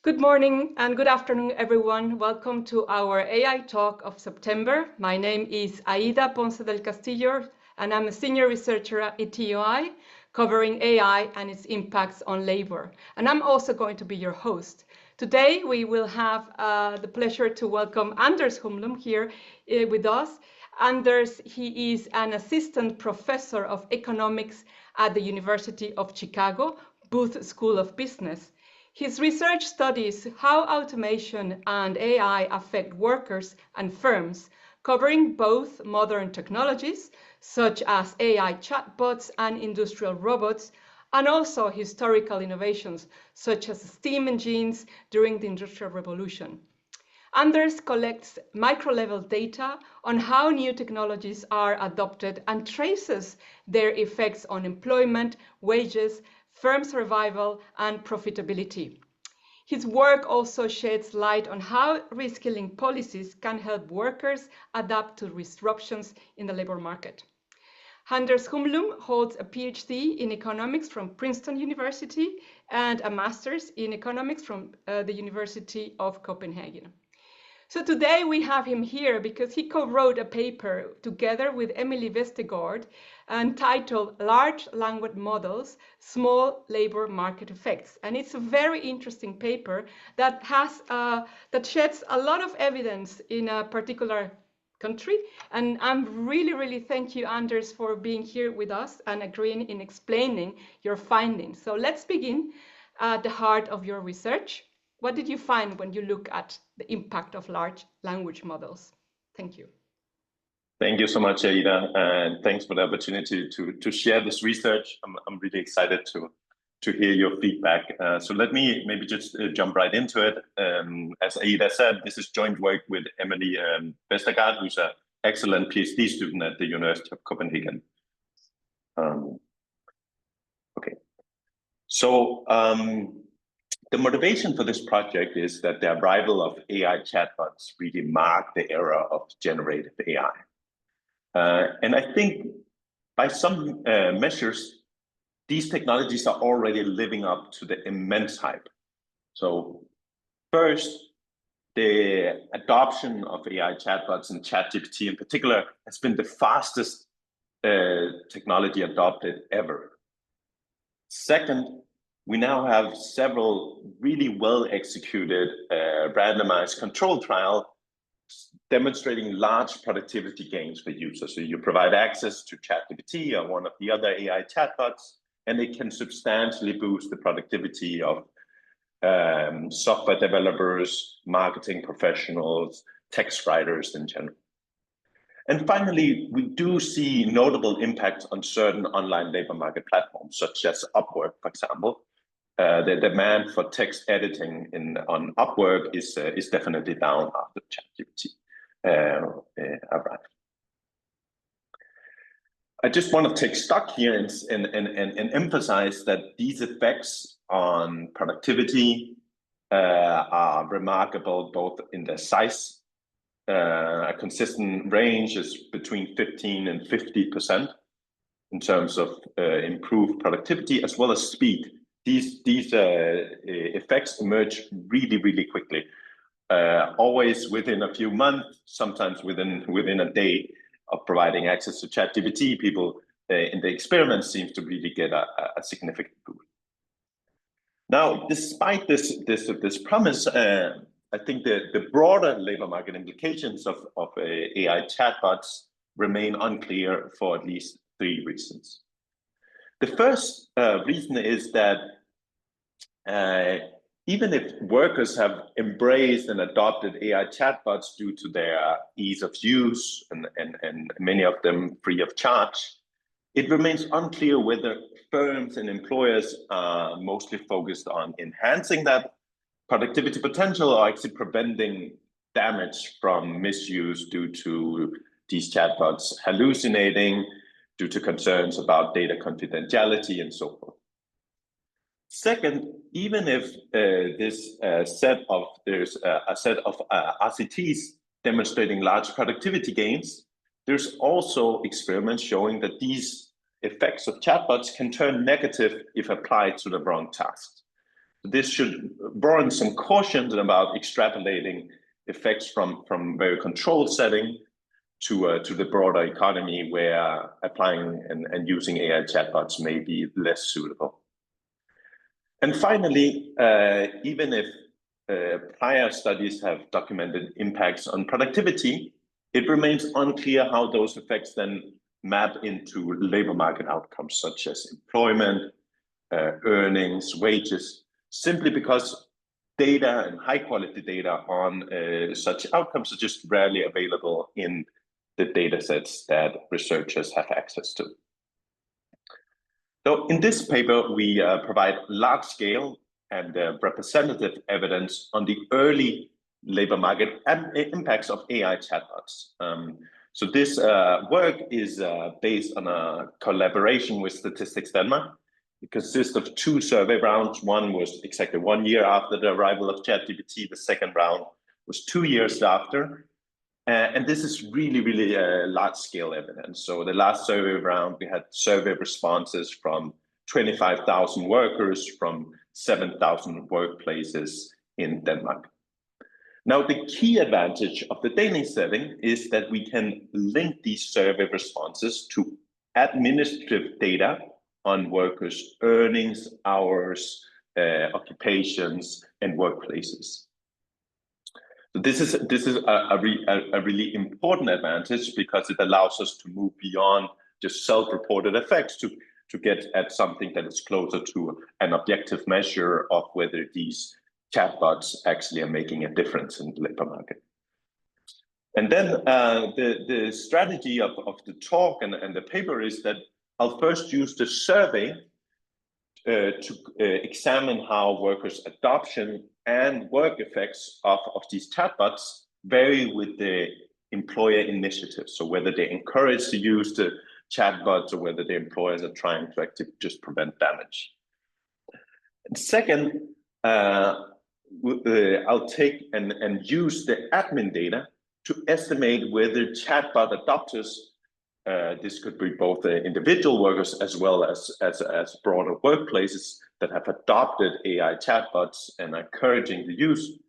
Good morning and good afternoon, everyone. Welcome to our AI talk of September. My name is Aida Ponce del Castillo, and I'm a senior researcher at ETUI, covering AI and its impacts on labor. And I'm also going to be your host. Today, we will have the pleasure to welcome Anders Humlum here with us. Anders, he is an assistant professor of economics at the University of Chicago, Booth School of Business. His research studies how automation and AI affect workers and firms, covering both modern technologies, such as AI chatbots and industrial robots, and also historical innovations, such as steam engines during the Industrial Revolution. Anders collects micro-level data on how new technologies are adopted and traces their effects on employment, wages, firm survival, and profitability. His work also sheds light on how reskilling policies can help workers adapt to disruptions in the labor market. Anders Humlum holds a PhD in economics from Princeton University and a master's in economics from the University of Copenhagen. So today we have him here because he co-wrote a paper together with Emily Vestergaard entitled Large Language Models, Small Labor Market Effects. And it's a very interesting paper that sheds a lot of evidence in a particular country. And I'm really thank you, Anders, for being here with us and agreeing in explaining your findings. So let's begin at the heart of your research. What did you find when you look at the impact of large language models? Thank you. Thank you so much, Aida, and thanks for the opportunity to share this research. I'm really excited to hear your feedback. So let me maybe just jump right into it. As Aida said, this is joint work with Emily Vestergaard, who's an excellent PhD student at the University of Copenhagen. Okay, so the motivation for this project is that the arrival of AI chatbots really marked the era of generative AI. And I think by some measures, these technologies are already living up to the immense hype. So first, the adoption of AI chatbots and ChatGPT in particular has been the fastest technology adopted ever. Second, we now have several really well-executed randomized control trials demonstrating large productivity gains for users. So you provide access to ChatGPT or one of the other AI chatbots, and it can substantially boost the productivity of software developers, marketing professionals, text writers in general. And finally, we do see notable impacts on certain online labor market platforms, such as Upwork, for example. The demand for text editing on Upwork is definitely down after ChatGPT arrived. I just want to take stock here and emphasize that these effects on productivity are remarkable both in their size. A consistent range is between 15 and 50% in terms of improved productivity as well as speed. These effects emerge really quickly, always within a few months, sometimes within a day of providing access to ChatGPT. People in the experiment seems to really get a significant boost. Now, despite this promise, I think the broader labor market implications of AI chatbots remain unclear for at least 3 reasons. The first reason is that even if workers have embraced and adopted AI chatbots due to their ease of use and many of them free of charge, it remains unclear whether firms and employers are mostly focused on enhancing that productivity potential or actually preventing damage from misuse due to these chatbots hallucinating, due to concerns about data confidentiality and so forth. Second, even if there's a set of RCTs demonstrating large productivity gains, there's also experiments showing that these effects of chatbots can turn negative if applied to the wrong tasks. This should warrant some caution about extrapolating effects from very controlled setting to the broader economy where applying and using AI chatbots may be less suitable. And finally, even if prior studies have documented impacts on productivity, it remains unclear how those effects then map into labor market outcomes such as employment, earnings, wages, simply because data and high quality data on such outcomes are just rarely available in the data sets that researchers have access to. So in this paper, we provide large scale and representative evidence on the early labor market impacts of AI chatbots. So this work is based on a collaboration with Statistics Denmark. It consists of 2 survey rounds. One was exactly 1 year after the arrival of ChatGPT. The second round was 2 years after. And this is really large-scale evidence. So the last survey round, we had survey responses from 25,000 workers from 7,000 workplaces in Denmark. Now, the key advantage of the Danish setting is that we can link these survey responses to administrative data on workers' earnings, hours, occupations, and workplaces. So this is a really important advantage because it allows us to move beyond just self-reported effects to get at something that is closer to an objective measure of whether these chatbots actually are making a difference in the labor market. And then the strategy of the talk and the paper is that I'll first use the survey to examine how workers' adoption and work effects of these chatbots vary with the employer initiative. So whether they encourage the use the chatbots or whether the employers are trying to actually just prevent damage. And second, I'll take and use the admin data to estimate whether chatbot adopters, this could be both the individual workers as well as broader workplaces that have adopted AI chatbots and are encouraging the use.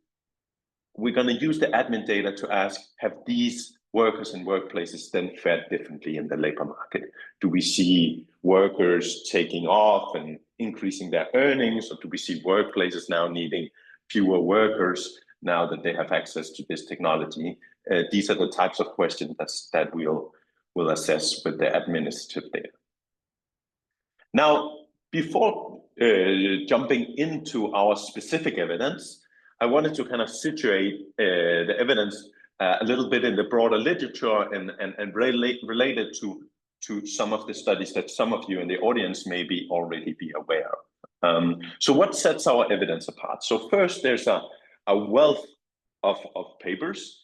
We're going to use the admin data to ask, have these workers and workplaces then fared differently in the labor market? Do we see workers taking off and increasing their earnings, or do we see workplaces now needing fewer workers now that they have access to this technology? These are the types of questions that we'll assess with the administrative data. Now, before jumping into our specific evidence, I wanted to kind of situate the evidence a little bit in the broader literature and relate it to some of the studies that some of you in the audience may already be aware of. So what sets our evidence apart? So first, there's a wealth of papers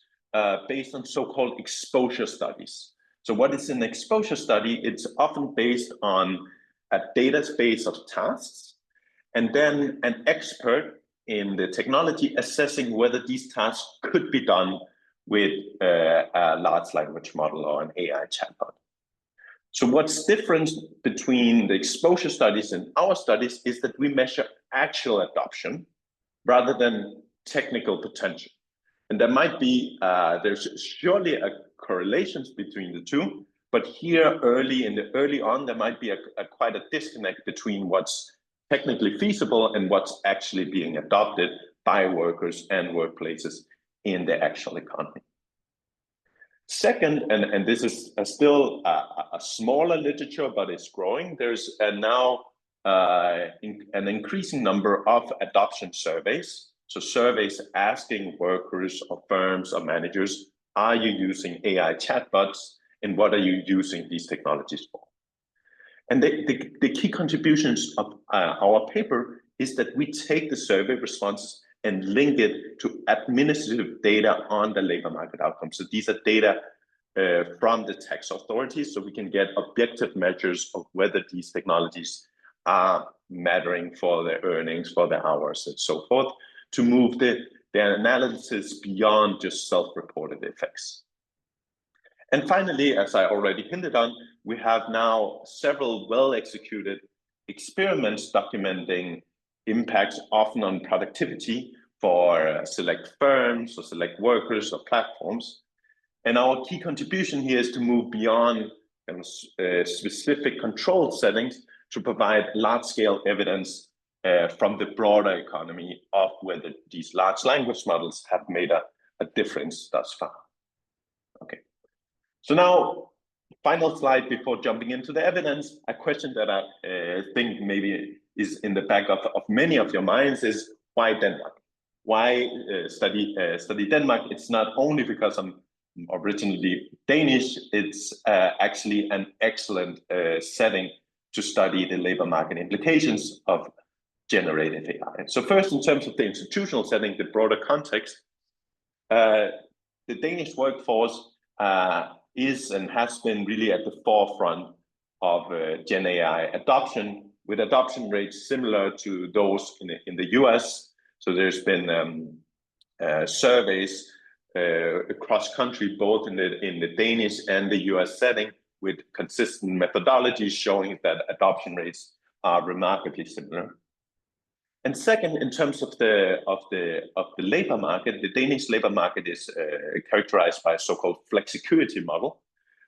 based on so-called exposure studies. So what is an exposure study? It's often based on a database of tasks, and then an expert in the technology assessing whether these tasks could be done with a large language model or an AI chatbot. So what's different between the exposure studies and our studies is that we measure actual adoption rather than technical potential. And there might be, there's surely a correlations between the two, but here early on, there might be quite a disconnect between what's technically feasible and what's actually being adopted by workers and workplaces in the actual economy. Second, and this is still a smaller literature, but it's growing, there's now an increasing number of adoption surveys. So surveys asking workers or firms or managers, are you using AI chatbots and what are you using these technologies for? And the key contributions of our paper is that we take the survey responses and link it to administrative data on the labor market outcomes. So these are data from the tax authorities, so we can get objective measures of whether these technologies are mattering for their earnings, for their hours, and so forth, to move the analysis beyond just self-reported effects. And finally, as I already hinted on, we have now several well-executed experiments documenting impacts often on productivity for select firms or select workers or platforms. And our key contribution here is to move beyond specific controlled settings to provide large-scale evidence from the broader economy of whether these large language models have made a difference thus far. Okay. So now, final slide before jumping into the evidence, a question that I think maybe is in the back of many of your minds is, why Denmark? Why study Denmark? It's not only because I'm originally Danish, it's actually an excellent setting to study the labor market implications of generative AI. So first, in terms of the institutional setting, the broader context, the Danish workforce is and has been really at the forefront of Gen AI adoption, with adoption rates similar to those in the US. So there's been surveys across country, both in the Danish and the US setting, with consistent methodologies showing that adoption rates are remarkably similar. And second, in terms of the labor market, the Danish labor market is characterized by a so-called flexicurity model,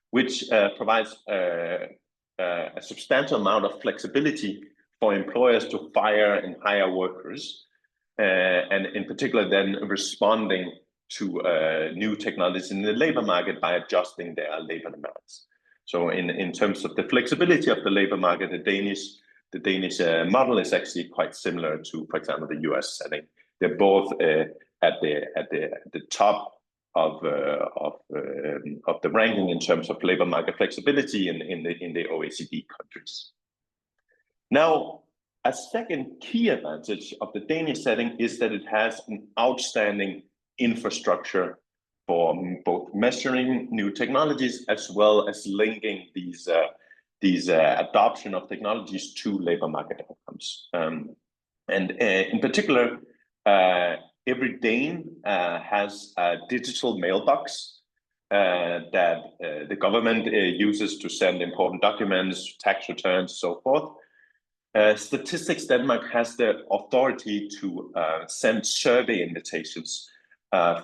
which provides a substantial amount of flexibility for employers to fire and hire workers, and in particular then responding to new technologies in the labor market by adjusting their labor demands. So in terms of the flexibility of the labor market, the Danish model is actually quite similar to, for example, the US setting. They're both at the top of the ranking in terms of labor market flexibility in the OECD countries. Now, a second key advantage of the Danish setting is that it has an outstanding infrastructure for both measuring new technologies as well as linking these adoption of technologies to labor market outcomes. And in particular, every Dane has a digital mailbox that the government uses to send important documents, tax returns, so forth. Statistics Denmark has the authority to send survey invitations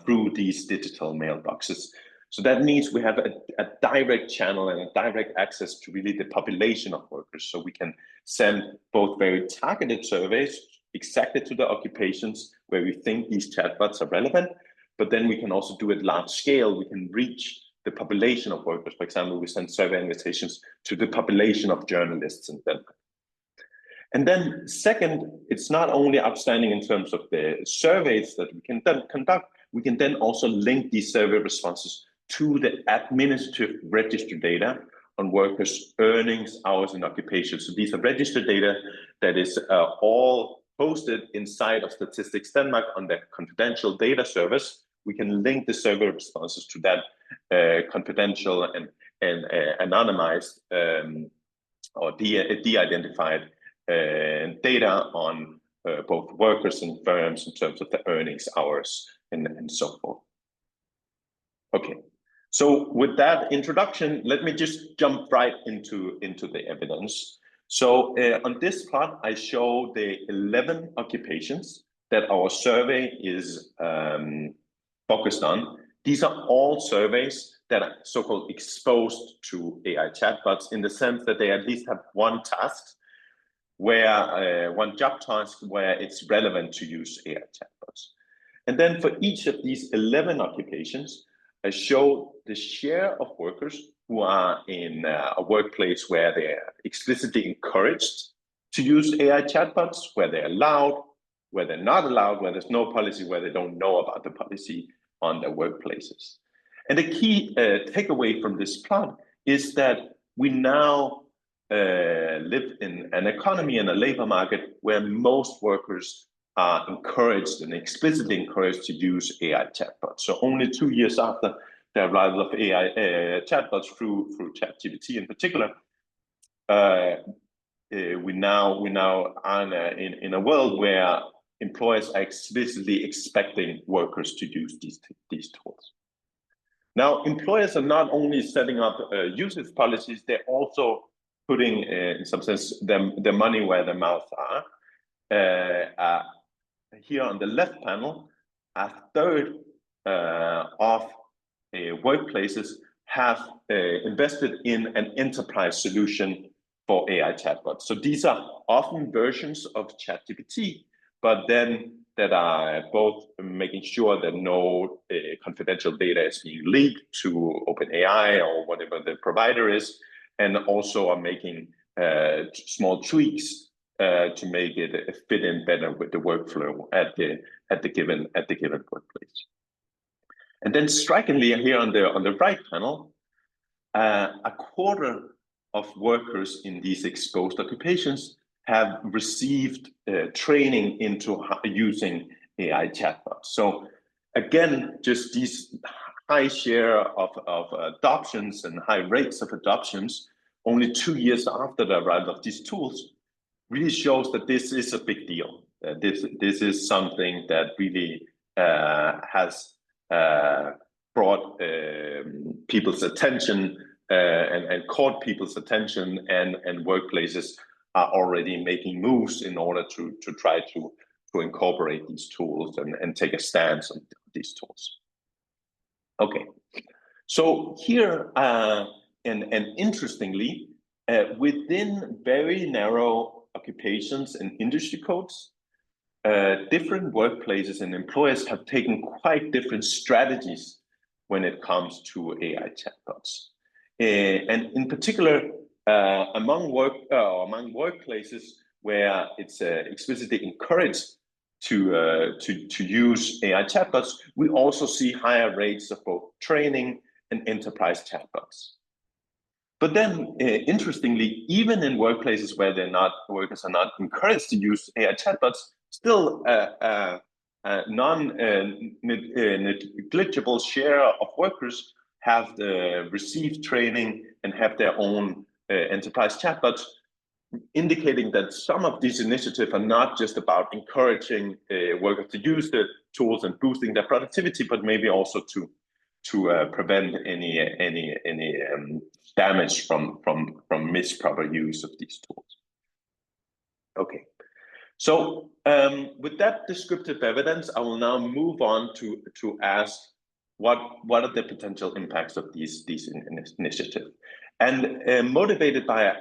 through these digital mailboxes. So that means we have a direct channel and a direct access to really the population of workers. So we can send both very targeted surveys exactly to the occupations where we think these chatbots are relevant, but then we can also do it large scale. We can reach the population of workers. For example, we send survey invitations to the population of journalists in Denmark. And then second, it's not only outstanding in terms of the surveys that we can then conduct, we can then also link these survey responses to the administrative register data on workers' earnings, hours, and occupations. So these are registered data that is all posted inside of Statistics Denmark on the confidential data service. We can link the survey responses to that confidential and anonymized or de-identified data on both workers and firms in terms of the earnings, hours, and so forth. Okay, so with that introduction, let me just jump right into the evidence. So on this plot, I show the 11 occupations that our survey is focused on. These are all surveys that are so-called exposed to AI chatbots, in the sense that they at least have one task, where one job task where it's relevant to use AI chatbots. And then for each of these 11 occupations, I show the share of workers who are in a workplace where they are explicitly encouraged to use AI chatbots, where they're allowed, where they're not allowed, where there's no policy, where they don't know about the policy on their workplaces. And the key takeaway from this plot is that we now live in an economy and a labor market where most workers are encouraged and explicitly encouraged to use AI chatbots. So only 2 years after the arrival of AI chatbots through ChatGPT in particular, we now are in a world where employers are explicitly expecting workers to use these tools. Now, employers are not only setting up usage policies, they're also putting, in some sense, their money where their mouths are. Here on the left panel, a third of workplaces have invested in an enterprise solution for AI chatbots. So these are often versions of ChatGPT, but then that are both making sure that no confidential data is being leaked to OpenAI or whatever the provider is, and also are making small tweaks to make it fit in better with the workflow at the given workplace. And then strikingly here on the right panel, a quarter of workers in these exposed occupations have received training into using AI chatbots. So again, just these high share of adoptions and high rates of adoptions only 2 years after the arrival of these tools really shows that this is a big deal. This is something that really has brought people's attention and caught people's attention, and workplaces are already making moves in order to try to incorporate these tools and take a stance on these tools. Okay, so here, and interestingly, within very narrow occupations and industry codes, different workplaces and employers have taken quite different strategies when it comes to AI chatbots. And in particular, among workplaces where it's explicitly encouraged to use AI chatbots, we also see higher rates of both training and enterprise chatbots. But then, interestingly, even in workplaces where workers are not encouraged to use AI chatbots, still non-negligible share of workers have received training and have their own enterprise chatbots, indicating that some of these initiatives are not just about encouraging workers to use the tools and boosting their productivity, but maybe also to prevent any damage from misproper use of these tools. Okay, so with that descriptive evidence, I will now move on to ask what are the potential impacts of these initiatives, and motivated by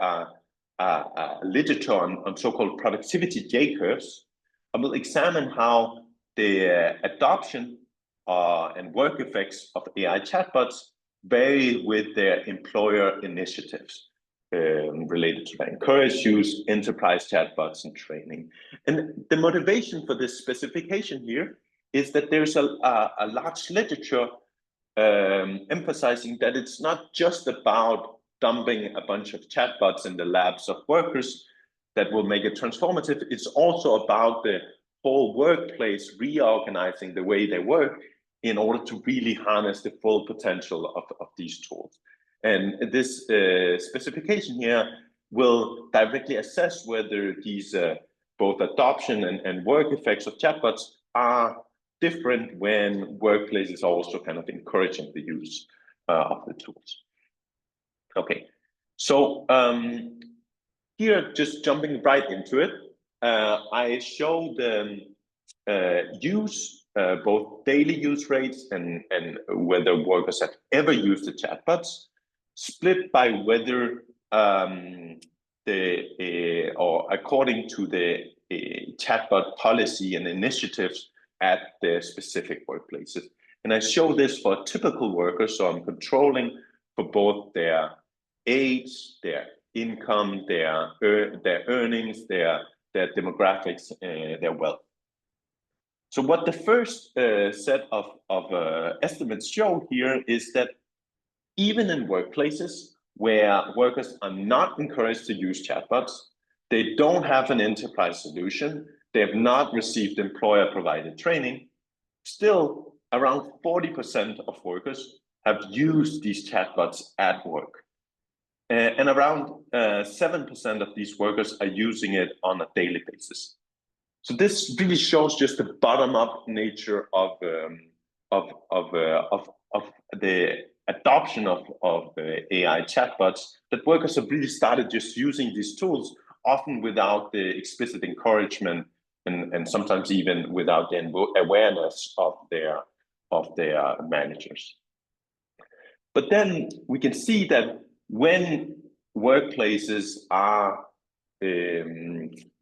a literature on so-called productivity J-curves, I will examine how the adoption and work effects of AI chatbots vary with their employer initiatives related to encourage use, enterprise chatbots, and training. And the motivation for this specification here is that there's a large literature emphasizing that it's not just about dumping a bunch of chatbots in the labs of workers that will make it transformative. It's also about the whole workplace reorganizing the way they work in order to really harness the full potential of these tools. And this specification here will directly assess whether these both adoption and work effects of chatbots are different when workplaces are also kind of encouraging the use of the tools. Okay, so here, just jumping right into it, I show the both daily use rates and whether workers have ever used the chatbots, split by whether or according to the chatbot policy and initiatives at the specific workplaces. And I show this for typical workers, so I'm controlling for both their age, their income, their earnings, their demographics, their wealth. So what the first set of estimates show here is that even in workplaces where workers are not encouraged to use chatbots, they don't have an enterprise solution, they have not received employer-provided training, still around 40% of workers have used these chatbots at work. And around 7% of these workers are using it on a daily basis. So this really shows just the bottom-up nature of the adoption of AI chatbots, that workers have really started just using these tools, often without the explicit encouragement and sometimes even without the awareness of their managers. But then we can see that when workplaces are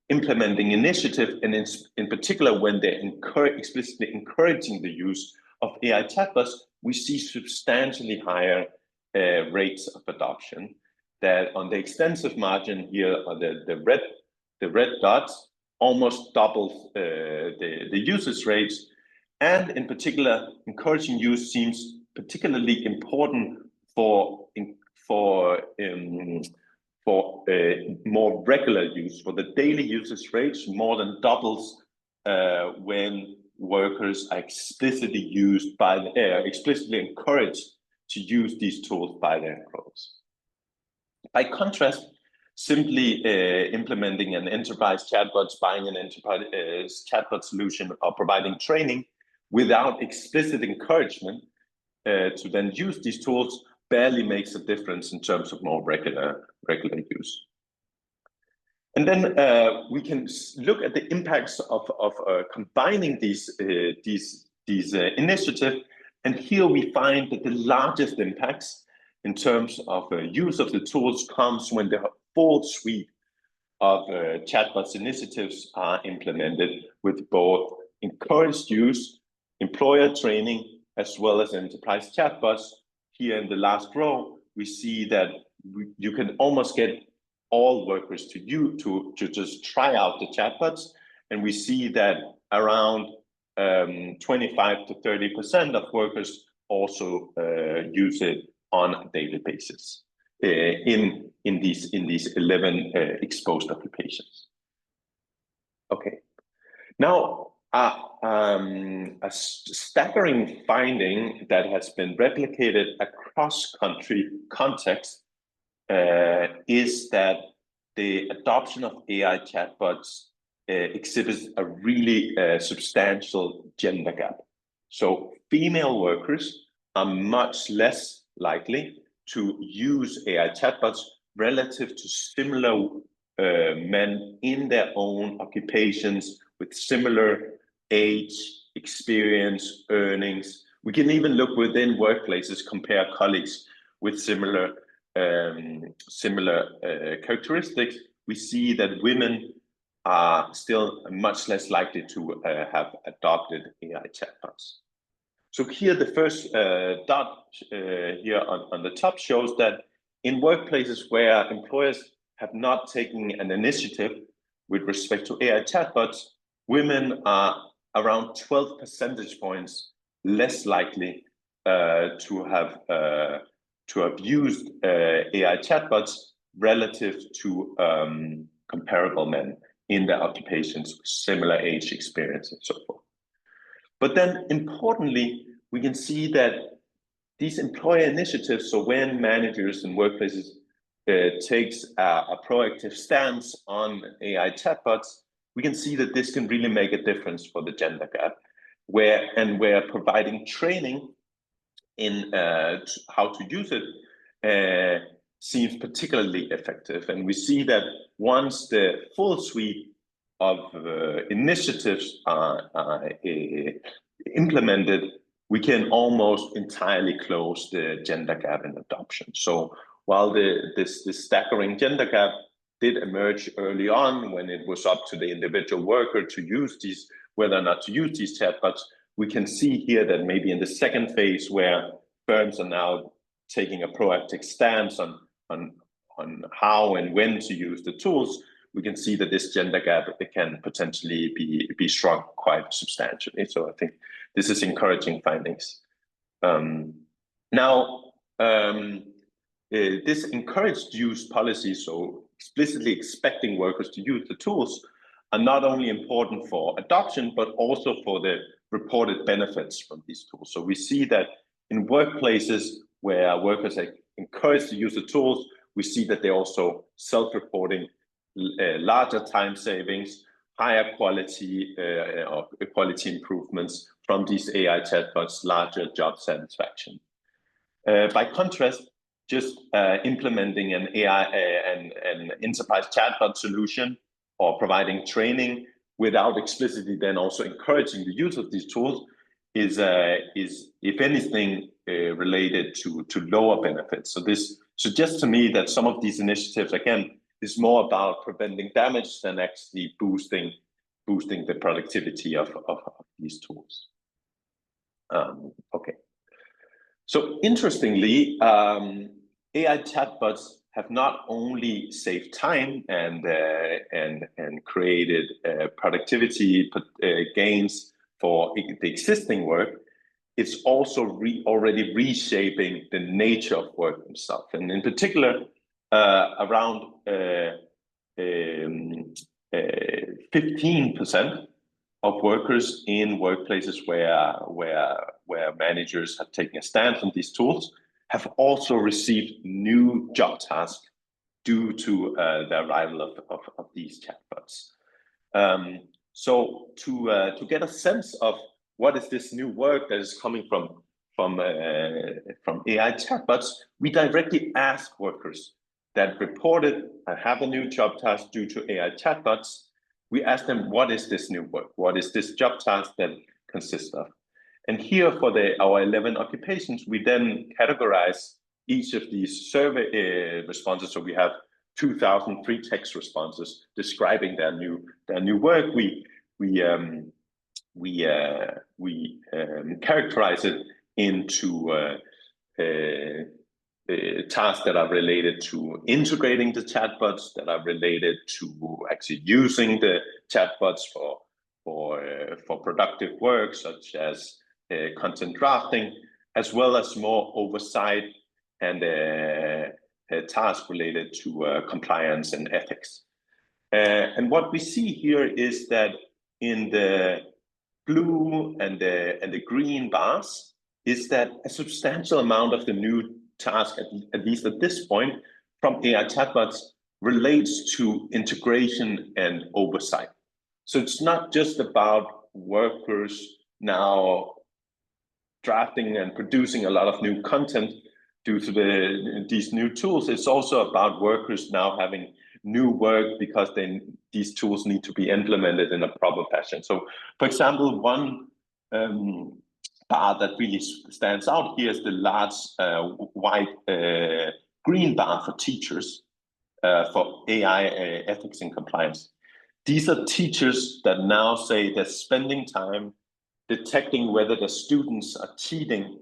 implementing initiative, and in particular when they're explicitly encouraging the use of AI chatbots, we see substantially higher rates of adoption. That on the extensive margin here, or the red dots, almost doubles the usage rates, and in particular, encouraging use seems particularly important for more regular use. For the daily usage rates, more than doubles when workers are explicitly encouraged to use these tools by their employers. By contrast, simply implementing an enterprise chatbot, buying an enterprise chatbot solution, or providing training without explicit encouragement to then use these tools barely makes a difference in terms of more regular use. And then we can look at the impacts of combining these initiatives. And here we find that the largest impacts in terms of use of the tools comes when the full suite of chatbots initiatives are implemented with both encouraged use, employer training, as well as enterprise chatbots. Here in the last row, we see that you can almost get all workers to just try out the chatbots, and we see that around 25 to 30% of workers also use it on a daily basis in these 11 exposed occupations. Okay, now a staggering finding that has been replicated across country context is that the adoption of AI chatbots exhibits a really substantial gender gap. So female workers are much less likely to use AI chatbots relative to similar men in their own occupations with similar age, experience, earnings. We can even look within workplaces, compare colleagues with similar characteristics. We see that women are still much less likely to have adopted AI chatbots. So here the first dot here on the top shows that in workplaces where employers have not taken an initiative with respect to AI chatbots, women are around 12 percentage points less likely to have used AI chatbots relative to comparable men in their occupations with similar age, experience, and so forth. But then importantly, we can see that these employer initiatives, so when managers and workplaces takes a proactive stance on AI chatbots, we can see that this can really make a difference for the gender gap, where providing training in how to use it seems particularly effective. And we see that once the full suite of initiatives are implemented, we can almost entirely close the gender gap in adoption. So while this staggering gender gap did emerge early on when it was up to the individual worker to use these, whether or not to use these chatbots, we can see here that maybe in the second phase, where firms are now taking a proactive stance on how and when to use the tools, we can see that this gender gap can potentially be shrunk quite substantially. So I think this is encouraging findings. This encouraged use policy, so explicitly expecting workers to use the tools, are not only important for adoption, but also for the reported benefits from these tools. So we see that in workplaces where workers are encouraged to use the tools, we see that they're also self-reporting larger time savings, higher quality or quality improvements from these AI chatbots, larger job satisfaction. By contrast, just implementing an AI an enterprise chatbot solution or providing training without explicitly then also encouraging the use of these tools is if anything related to lower benefits. So this suggests to me that some of these initiatives, again, is more about preventing damage than actually boosting the productivity of these tools. Okay. So interestingly, AI chatbots have not only saved time and created productivity gains for the existing work, it's also already reshaping the nature of work itself. And in particular, around 15% of workers in workplaces where managers have taken a stand on these tools have also received new job tasks due to the arrival of these chatbots. So to get a sense of what is this new work that is coming from AI chatbots, we directly ask workers that reported have a new job task due to AI chatbots. We ask them, what is this new work? What is this job task that consists of? And here for our 11 occupations, we then categorize each of these survey responses. So we have 2,000 free text responses describing their new work. We characterize it into tasks that are related to integrating the chatbots, that are related to actually using the chatbots for productive work, such as content drafting, as well as more oversight and tasks related to compliance and ethics. And what we see here is that in the blue and the green bars is that a substantial amount of the new task, at least at this point, from AI chatbots relates to integration and oversight. So it's not just about workers now drafting and producing a lot of new content due to these new tools. It's also about workers now having new work because these tools need to be implemented in a proper fashion. So, for example, one bar that really stands out here is the large white green bar for teachers for AI ethics and compliance. These are teachers that now say they're spending time detecting whether the students are cheating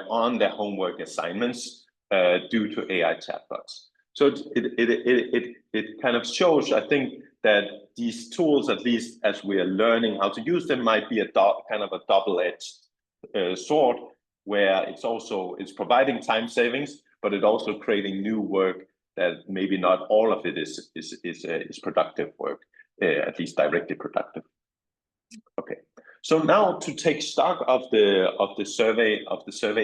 on their homework assignments due to AI chatbots. So it kind of shows, I think, that these tools, at least as we are learning how to use them, might be kind of a double-edged sword, where it's providing time savings, but it also creating new work that maybe not all of it is productive work, at least directly productive. Okay, so now to take stock of the survey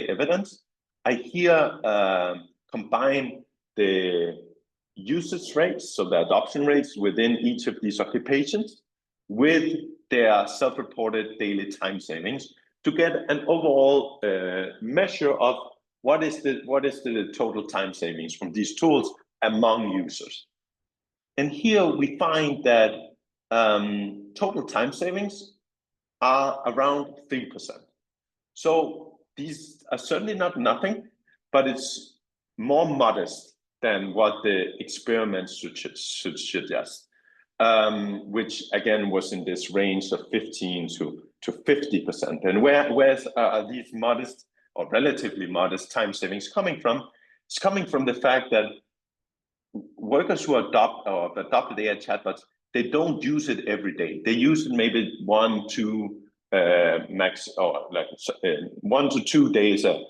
evidence, I here combine the usage rates, so the adoption rates within each of these occupations, with their self-reported daily time savings to get an overall measure of what is the total time savings from these tools among users. And here we find that total time savings are around 3%. So these are certainly not nothing, but it's more modest than what the experiments should suggest, which again was in this range of 15 to 50%. And where's these modest or relatively modest time savings coming from? It's coming from the fact that workers who adopt or adopted AI chatbots, they don't use it every day. They use it maybe 1, 2 max, or like 1 to 2 days a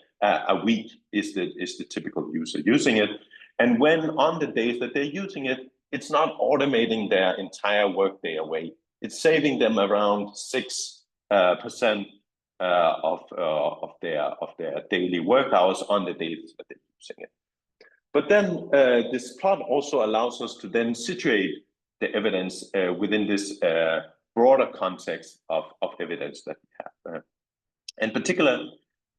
week is the typical user using it. And when on the days that they're using it, it's not automating their entire workday away. It's saving them around 6% of their daily work hours on the days that they're using it. But then this plot also allows us to then situate the evidence within this broader context of evidence that we have. In particular,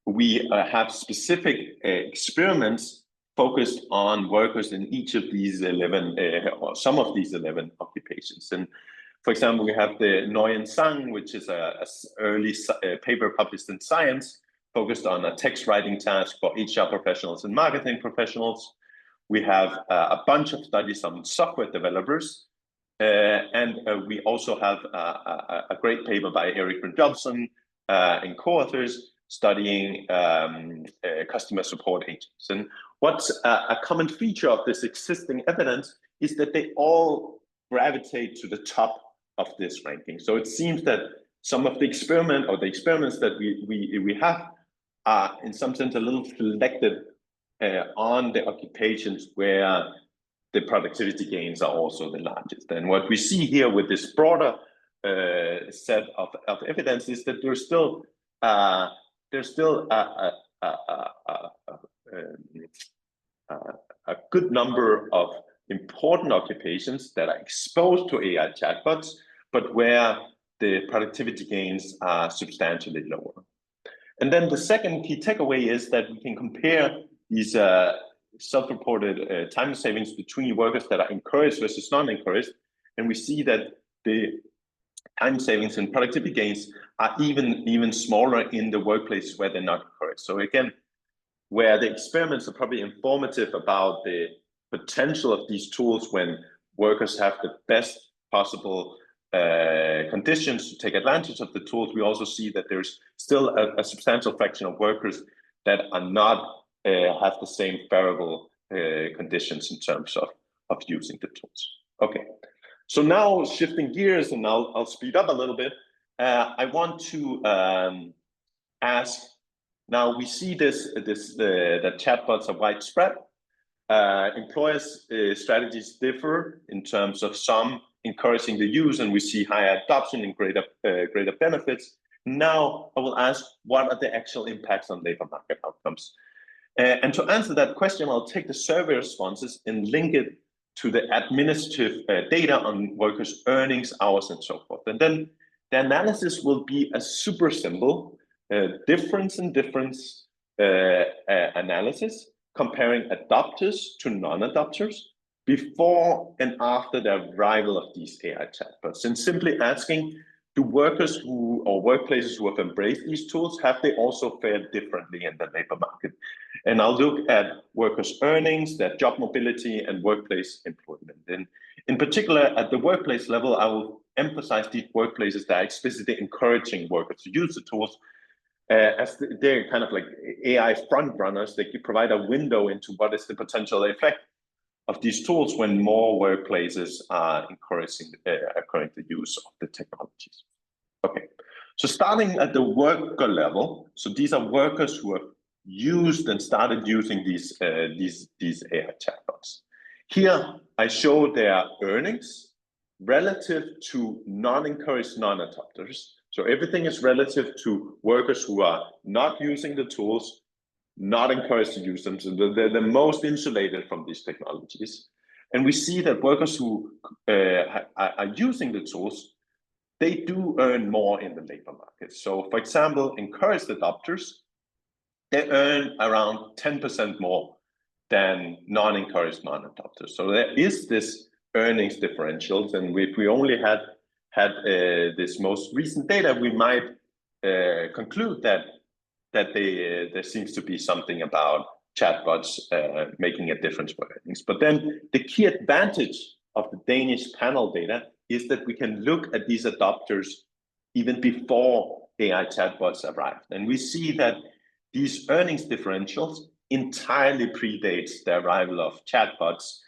we have specific experiments focused on workers in each of these 11, or some of these 11 occupations. And for example, we have the Nguyen Sang, which is an early paper published in Science, focused on a text writing task for HR professionals and marketing professionals. We have a bunch of studies on software developers. And we also have a great paper by Eric Johnson and co-authors studying customer support agents. And what's a common feature of this existing evidence is that they all gravitate to the top of this ranking. So it seems that some of the experiments that we have are in some sense a little selected on the occupations where the productivity gains are also the largest. And what we see here with this broader set of evidence is that there's still a good number of important occupations that are exposed to AI chatbots, but where the productivity gains are substantially lower. And then the second key takeaway is that we can compare these self-reported time savings between workers that are encouraged versus non-encouraged, and we see that the time savings and productivity gains are even smaller in the workplace where they're not encouraged. So again, where the experiments are probably informative about the potential of these tools when workers have the best possible conditions to take advantage of the tools, we also see that there's still a substantial fraction of workers that are not have the same favorable conditions in terms of using the tools. Okay, so now shifting gears, and I'll speed up a little bit. I want to ask, now we see that chatbots are widespread. Employers' strategies differ in terms of some encouraging the use, and we see higher adoption and greater benefits. Now I will ask, what are the actual impacts on labor market outcomes? And to answer that question, I'll take the survey responses and link it to the administrative data on workers' earnings, hours, and so forth. And then the analysis will be a super simple difference analysis, comparing adopters to non-adopters before and after the arrival of these AI chatbots, and simply asking, do workers or workplaces who have embraced these tools, have they also fared differently in the labor market? And I'll look at workers' earnings, their job mobility, and workplace employment. And in particular, at the workplace level, I will emphasize these workplaces that are explicitly encouraging workers to use the tools, as they're kind of like AI front runners. They provide a window into what is the potential effect of these tools when more workplaces are encouraging the use of the technologies. Okay, so starting at the worker level, so these are workers who have used and started using these AI chatbots. Here I show their earnings relative to non-encouraged non-adopters. So everything is relative to workers who are not using the tools, not encouraged to use them. So they're the most insulated from these technologies. And we see that workers who are using the tools, they do earn more in the labor market. So for example, encouraged adopters, they earn around 10% more than non-encouraged non-adopters. So there is this earnings differentials. And if we only had this most recent data, we might conclude that there seems to be something about chatbots making a difference for earnings. But then the key advantage of the Danish panel data is that we can look at these adopters even before AI chatbots arrived. And we see that these earnings differentials entirely predates the arrival of chatbots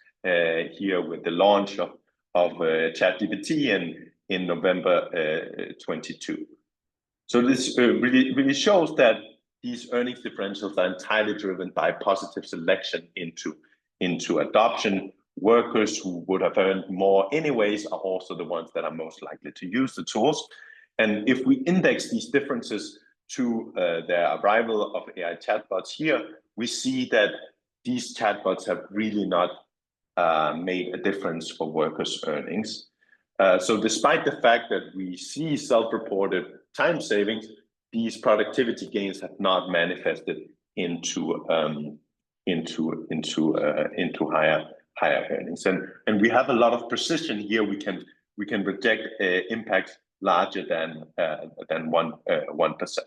here with the launch of ChatGPT in November 22. So this really shows that these earnings differentials are entirely driven by positive selection into adoption. Workers who would have earned more anyways are also the ones that are most likely to use the tools. And if we index these differences to the arrival of AI chatbots here, we see that these chatbots have really not made a difference for workers' earnings. So despite the fact that we see self-reported time savings, these productivity gains have not manifested into higher earnings. And we have a lot of precision here. We can project impacts larger than 1%.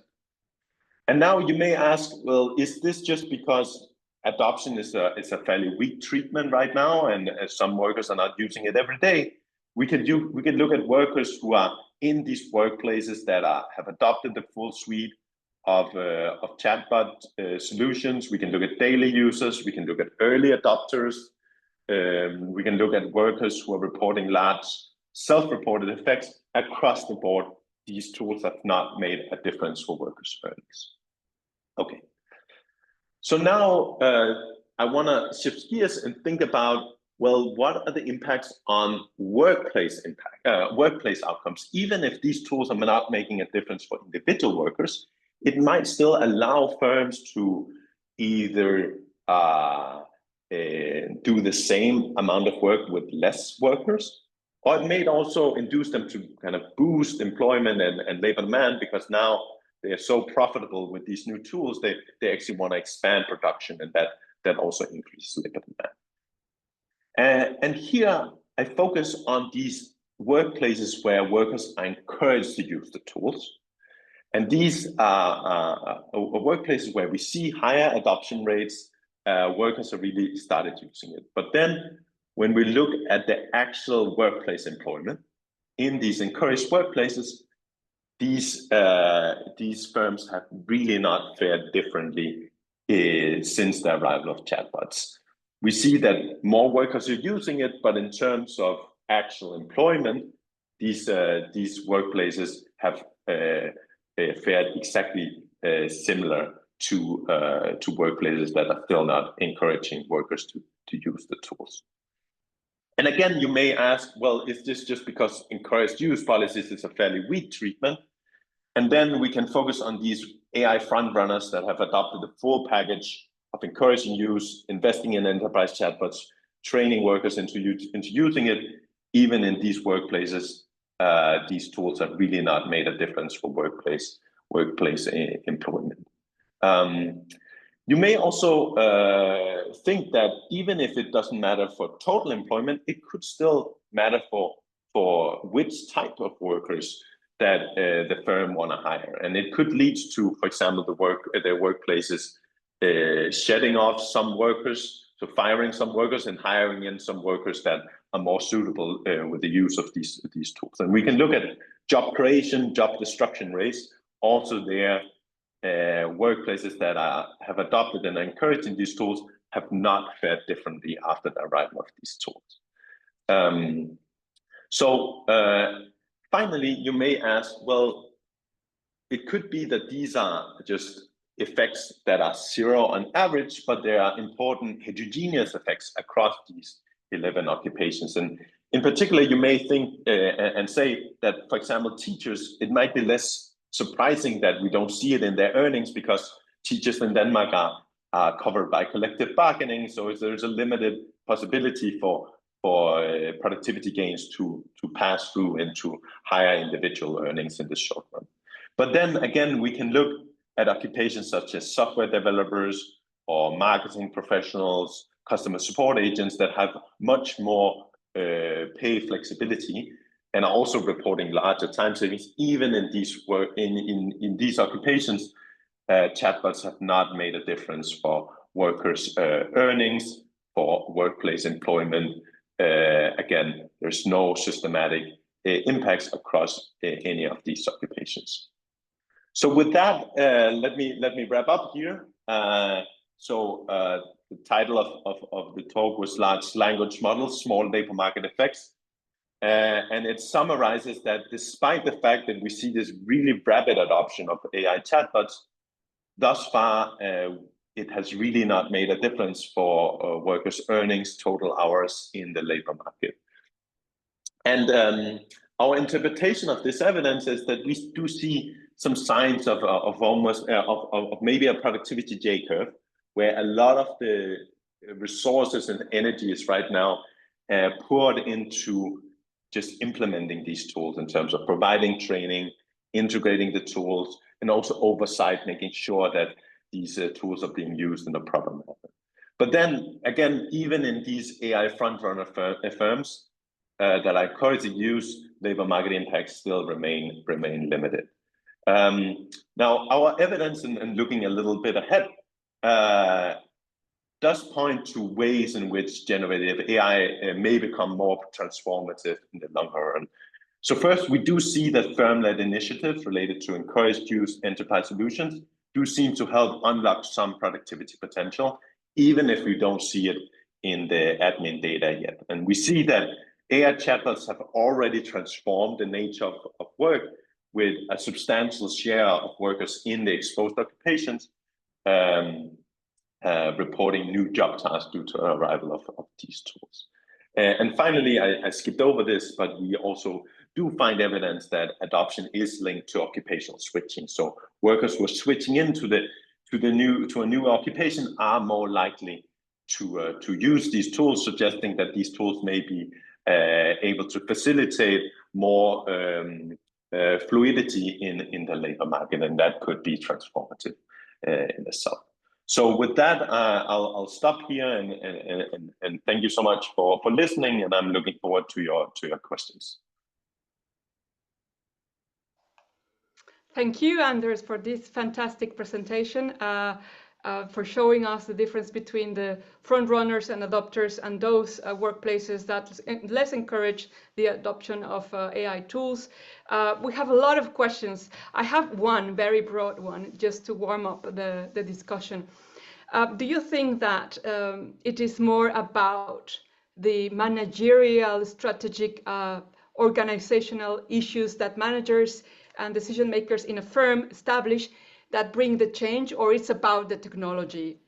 And now you may ask, well, is this just because adoption is a fairly weak treatment right now, and some workers are not using it every day? We can look at workers who are in these workplaces that have adopted the full suite of chatbot solutions. We can look at daily users. We can look at early adopters. We can look at workers who are reporting large self-reported effects. Across the board, these tools have not made a difference for workers' earnings. Okay. So now I want to shift gears and think about, well, what are the impacts on workplace outcomes? Even if these tools are not making a difference for individual workers, it might still allow firms to either do the same amount of work with less workers, or it may also induce them to kind of boost employment and labor demand, because now they are so profitable with these new tools, they actually want to expand production, and that also increases labor demand. And here I focus on these workplaces where workers are encouraged to use the tools. And these are workplaces where we see higher adoption rates. Workers have really started using it. But then when we look at the actual workplace employment in these encouraged workplaces, these firms have really not fared differently since the arrival of chatbots. We see that more workers are using it, but in terms of actual employment, these workplaces have fared exactly similar to workplaces that are still not encouraging workers to use the tools. And again, you may ask, well, is this just because encouraged use policies is a fairly weak treatment? And then we can focus on these AI frontrunners that have adopted the full package of encouraging use, investing in enterprise chatbots, training workers into using it. Even in these workplaces, these tools have really not made a difference for workplace employment. You may also think that even if it doesn't matter for total employment, it could still matter for which type of workers that the firm want to hire. And it could lead to, for example, the workplaces shedding off some workers, so firing some workers and hiring in some workers that are more suitable with the use of these tools. And we can look at job creation, job destruction rates. Also there, workplaces that have adopted and are encouraging these tools have not fared differently after the arrival of these tools. Finally, you may ask, well, it could be that these are just effects that are zero on average, but there are important heterogeneous effects across these 11 occupations. And in particular, you may think and say that, for example, teachers, it might be less surprising that we don't see it in their earnings because teachers in Denmark are covered by collective bargaining. So there's a limited possibility for productivity gains to pass through into higher individual earnings in the short run. But then again, we can look at occupations such as software developers or marketing professionals, customer support agents that have much more pay flexibility and are also reporting larger time savings. Even in these occupations, chatbots have not made a difference for workers' earnings, for workplace employment. Again, there's no systematic impacts across any of these occupations. So with that, let me wrap up here. So the title of the talk was Large Language Models, Small Labor Market Effects. And it summarizes that despite the fact that we see this really rapid adoption of AI chatbots, thus far, it has really not made a difference for workers' earnings, total hours in the labor market. And our interpretation of this evidence is that we do see some signs of maybe a productivity J-curve, where a lot of the resources and energy is right now poured into just implementing these tools in terms of providing training, integrating the tools, and also oversight, making sure that these tools are being used in a proper manner. But then again, even in these AI frontrunner firms that are currently used, labor market impacts still remain limited. Now, our evidence and looking a little bit ahead does point to ways in which generative AI may become more transformative in the long run. So first, we do see that firm-led initiatives related to encouraged use enterprise solutions do seem to help unlock some productivity potential, even if we don't see it in the admin data yet. And we see that AI chatbots have already transformed the nature of work, with a substantial share of workers in the exposed occupations reporting new job tasks due to the arrival of these tools. And finally, I skipped over this, but we also do find evidence that adoption is linked to occupational switching. So workers who are switching into a new occupation are more likely to use these tools, suggesting that these tools may be able to facilitate more fluidity in the labor market, and that could be transformative in itself. So with that, I'll stop here and thank you so much for listening, and I'm looking forward to your questions. Thank you, Anders, for this fantastic presentation, for showing us the difference between the front runners and adopters and those workplaces that less encourage the adoption of AI tools. We have a lot of questions. I have one very broad one just to warm up the discussion. Do you think that it is more about the managerial, strategic, organizational issues that managers and decision makers in a firm establish that bring the change, or it's about the technology?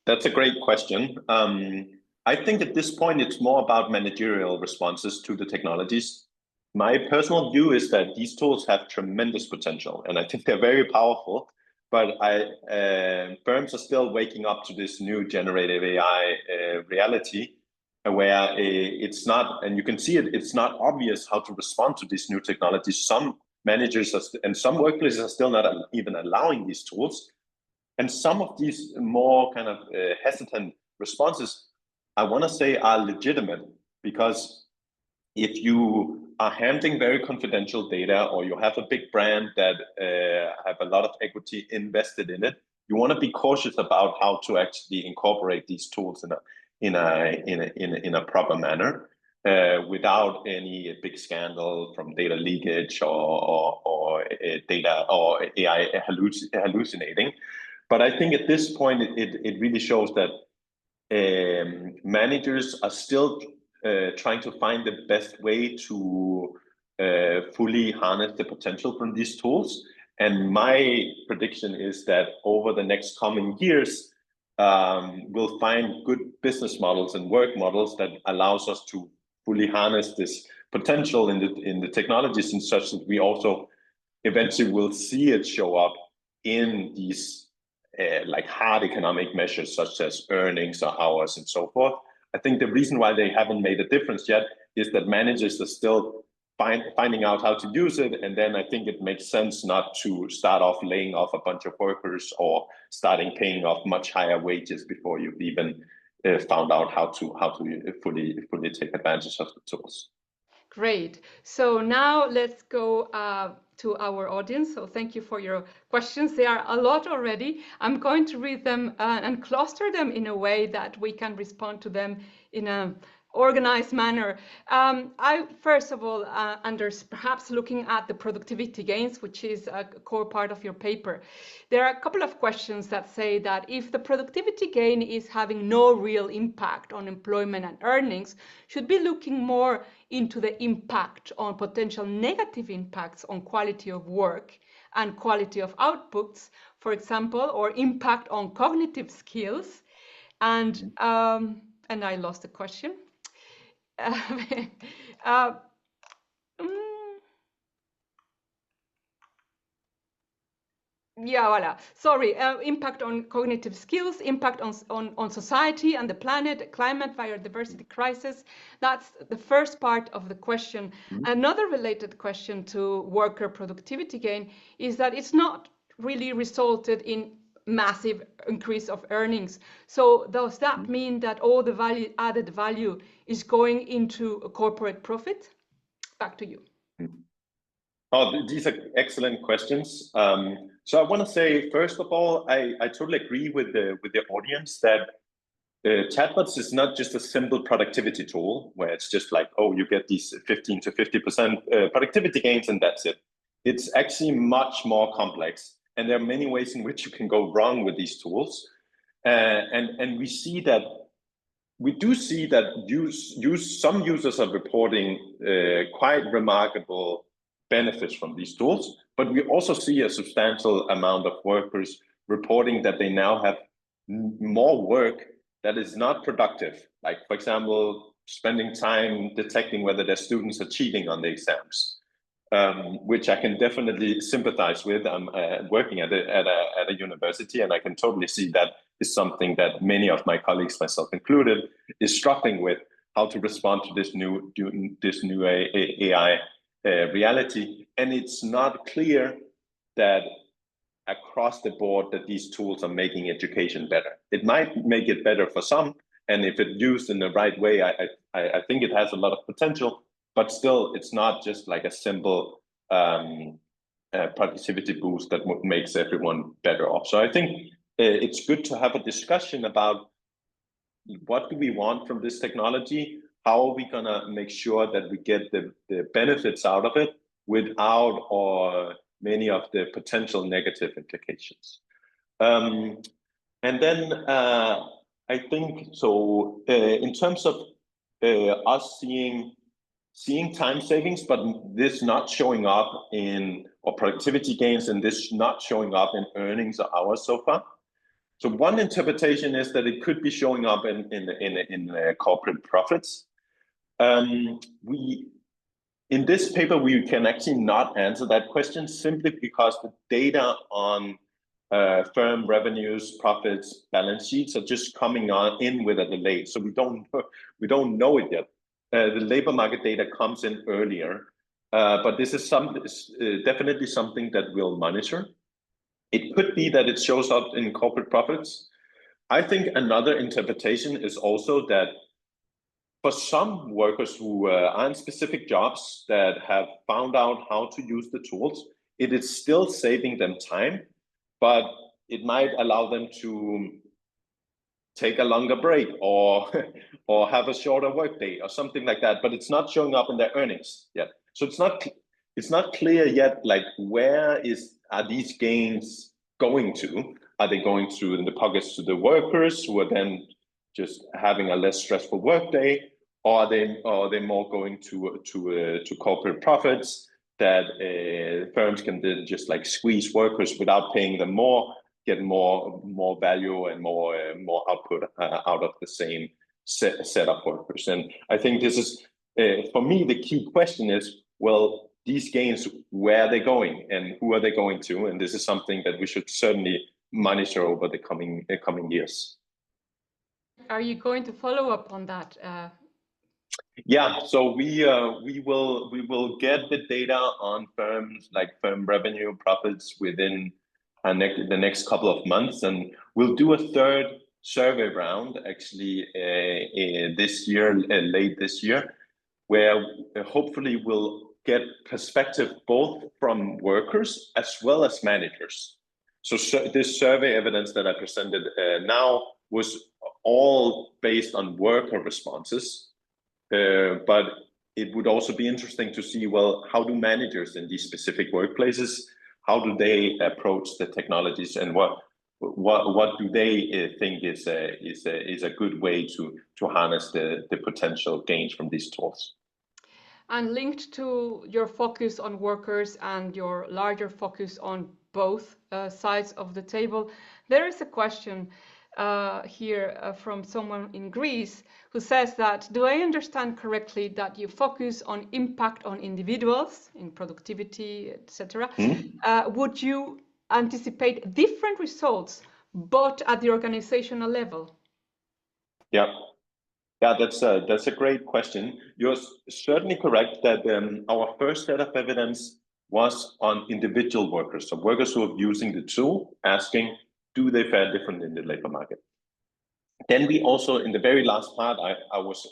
That's a great question. I think at this point, it's more about managerial responses to the technologies. My personal view is that these tools have tremendous potential, and I think they're very powerful, but firms are still waking up to this new generative AI reality, where it's not, and you can see it, it's not obvious how to respond to these new technologies. Some managers and some workplaces are still not even allowing these tools. And some of these more kind of hesitant responses, I want to say, are legitimate, because if you are handling very confidential data, or you have a big brand that have a lot of equity invested in it, you want to be cautious about how to actually incorporate these tools in a proper manner, without any big scandal from data leakage or data or AI hallucinating. But I think at this point, it really shows that managers are still trying to find the best way to fully harness the potential from these tools. And my prediction is that over the next coming years, we'll find good business models and work models that allows us to fully harness this potential in the technologies, and such that we also eventually will see it show up in these like hard economic measures, such as earnings or hours and so forth. I think the reason why they haven't made a difference yet is that managers are still finding out how to use it, and then I think it makes sense not to start off laying off a bunch of workers or starting paying off much higher wages before you've even found out how to fully take advantage of the tools. Great. So now let's go to our audience. So thank you for your questions. There are a lot already. I'm going to read them and cluster them in a way that we can respond to them in an organized manner. I first of all, Anders, perhaps looking at the productivity gains, which is a core part of your paper, there are a couple of questions that say that if the productivity gain is having no real impact on employment and earnings, should be looking more into the impact on potential negative impacts on quality of work and quality of outputs, for example, or impact on cognitive skills. And I lost the question. Yeah, voila. Sorry, impact on cognitive skills, impact on society and the planet, climate, biodiversity crisis. That's the first part of the question. Another related question to worker productivity gain is that it's not really resulted in massive increase of earnings. So does that mean that all the added value is going into a corporate profit? Back to you. Oh, these are excellent questions. So I want to say, first of all, I totally agree with the audience that Chatbots is not just a simple productivity tool where it's just like, oh, you get these 15 to 50% productivity gains and that's it. It's actually much more complex. And there are many ways in which you can go wrong with these tools. And we do see that some users are reporting quite remarkable benefits from these tools, but we also see a substantial amount of workers reporting that they now have more work that is not productive. Like, for example, spending time detecting whether their students are cheating on the exams, which I can definitely sympathize with. I'm working at a university, and I can totally see that is something that many of my colleagues, myself included, is struggling with, how to respond to this new AI reality. And it's not clear that across the board that these tools are making education better. It might make it better for some, and if it's used in the right way, I think it has a lot of potential, but still it's not just like a simple productivity boost that makes everyone better off. So I think it's good to have a discussion about what do we want from this technology? How are we gonna make sure that we get the benefits out of it without or many of the potential negative implications? And then I think so in terms of us seeing time savings, but this not showing up in, or productivity gains, and this not showing up in earnings or hours so far. So one interpretation is that it could be showing up in corporate profits. In this paper, we can actually not answer that question simply because the data on firm revenues, profits, balance sheets are just coming in with a delay. So we don't know it yet. The labor market data comes in earlier, but this is definitely something that we'll monitor. It could be that it shows up in corporate profits. I think another interpretation is also that for some workers who are in specific jobs that have found out how to use the tools, it is still saving them time, but it might allow them to take a longer break or have a shorter workday or something like that, but it's not showing up in their earnings yet. So it's not clear yet, like are these gains going to? Are they going to in the pockets to the workers who are then just having a less stressful workday, or are they more going to corporate profits that firms can then just like squeeze workers without paying them more, get more value and more output out of the same set of workers? And I think this is for me the key question is, well, these gains, where are they going and who are they going to? And this is something that we should certainly monitor over the coming years. Are you going to follow up on that? Yeah, so we will get the data on firms, like firm revenue, profits within the next couple of months, and we'll do a third survey round actually this year, late this year, where hopefully we'll get perspective both from workers as well as managers. So this survey evidence that I presented now was all based on worker responses. but it would also be interesting to see, well, how do managers in these specific workplaces, how do they approach the technologies, and what do they think is a good way to harness the potential gains from these tools? And linked to your focus on workers and your larger focus on both sides of the table, there is a question here from someone in Greece who says that, do I understand correctly that you focus on impact on individuals in productivity, etc.? Would you anticipate different results, but at the organizational level? Yeah. Yeah, that's a great question. You're certainly correct that our first set of evidence was on individual workers, so workers who are using the tool, asking, do they fare different in the labor market? Then we also, in the very last part, I was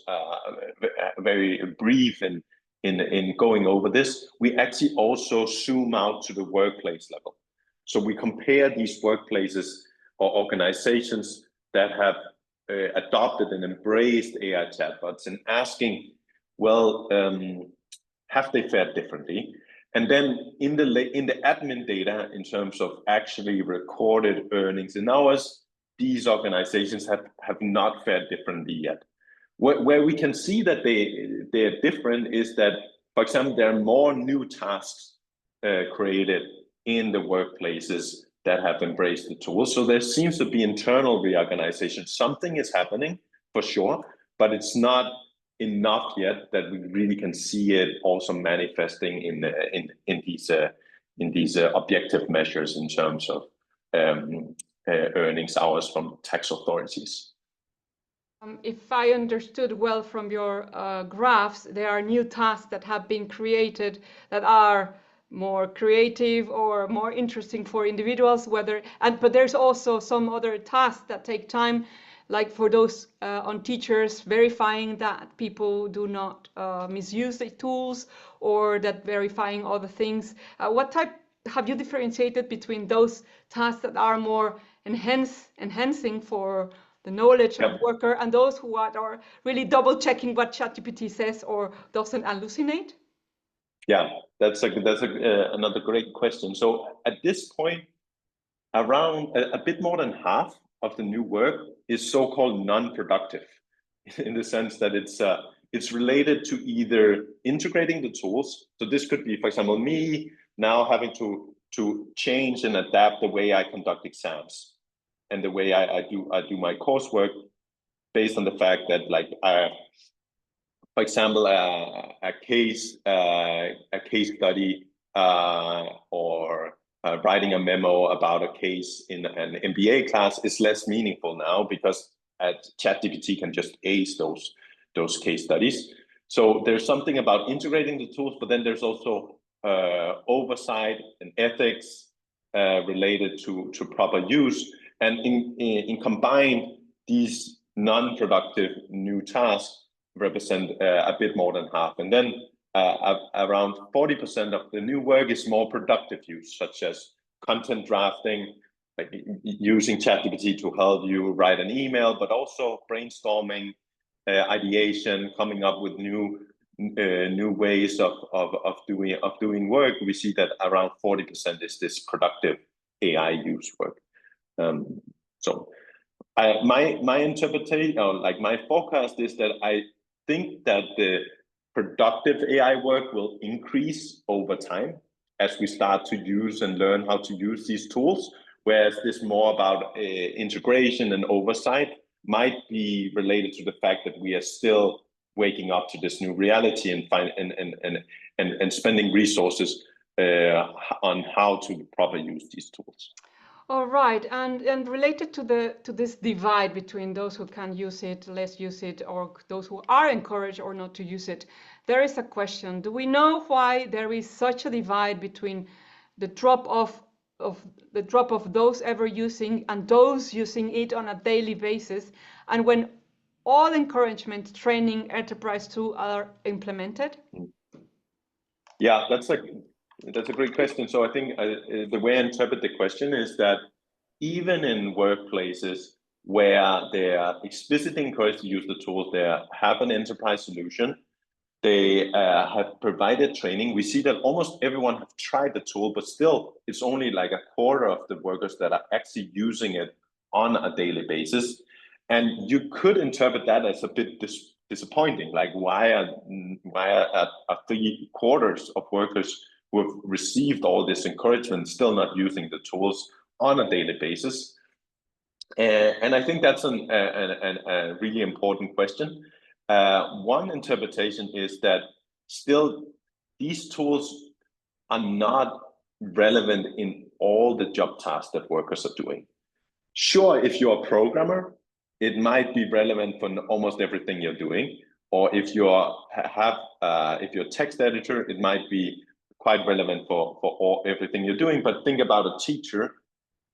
very brief in going over this. We actually also zoom out to the workplace level. So we compare these workplaces or organizations that have adopted and embraced AI chatbots and asking, well, have they fared differently? And then in the admin data, in terms of actually recorded earnings and hours, these organizations have not fared differently yet. Where we can see that they're different is that, for example, there are more new tasks created in the workplaces that have embraced the tool. So there seems to be internal reorganization. Something is happening for sure, but it's not enough yet that we really can see it also manifesting in these objective measures in terms of earnings hours from tax authorities. If I understood well from your graphs, there are new tasks that have been created that are more creative or more interesting for individuals, but there's also some other tasks that take time, like for those on teachers, verifying that people do not misuse the tools, or that verifying other things. What type have you differentiated between those tasks that are more enhancing for the knowledge of worker and those who are really double checking what ChatGPT says or doesn't hallucinate? Yeah, that's another great question. So at this point, around a bit more than half of the new work is so-called non-productive, in the sense that it's related to either integrating the tools. So this could be, for example, me now having to change and adapt the way I conduct exams and the way I do my coursework, based on the fact that, like, for example, a case study or writing a memo about a case in an MBA class is less meaningful now, because ChatGPT can just ace those case studies. So there's something about integrating the tools, but then there's also oversight and ethics related to proper use. And in combined, these non-productive new tasks represent a bit more than half. And then around 40% of the new work is more productive use, such as content drafting, like using ChatGPT to help you write an email, but also brainstorming, ideation, coming up with new ways of doing work. We see that around 40% is this productive AI use work. So my interpretation, or like my forecast, is that I think that the productive AI work will increase over time as we start to use and learn how to use these tools, whereas this more about integration and oversight might be related to the fact that we are still waking up to this new reality and spending resources on how to properly use these tools. All right, and related to this divide between those who can use it, less use it, or those who are encouraged or not to use it, there is a question. Do we know why there is such a divide between the drop of those ever using and those using it on a daily basis, and when all encouragement, training, enterprise tools are implemented? Yeah, that's a great question. So I think the way I interpret the question is that even in workplaces where they are explicitly encouraged to use the tools. They have an enterprise solution. They have provided training. We see that almost everyone have tried the tool, but still it's only like a quarter of the workers that are actually using it on a daily basis. And you could interpret that as a bit disappointing. Like why are 3/4 of workers who have received all this encouragement still not using the tools on a daily basis? And I think that's a really important question. One interpretation is that still these tools are not relevant in all the job tasks that workers are doing. Sure, if you're a programmer, it might be relevant for almost everything you're doing. Or if you're if you're a text editor, it might be quite relevant for everything you're doing. But think about a teacher.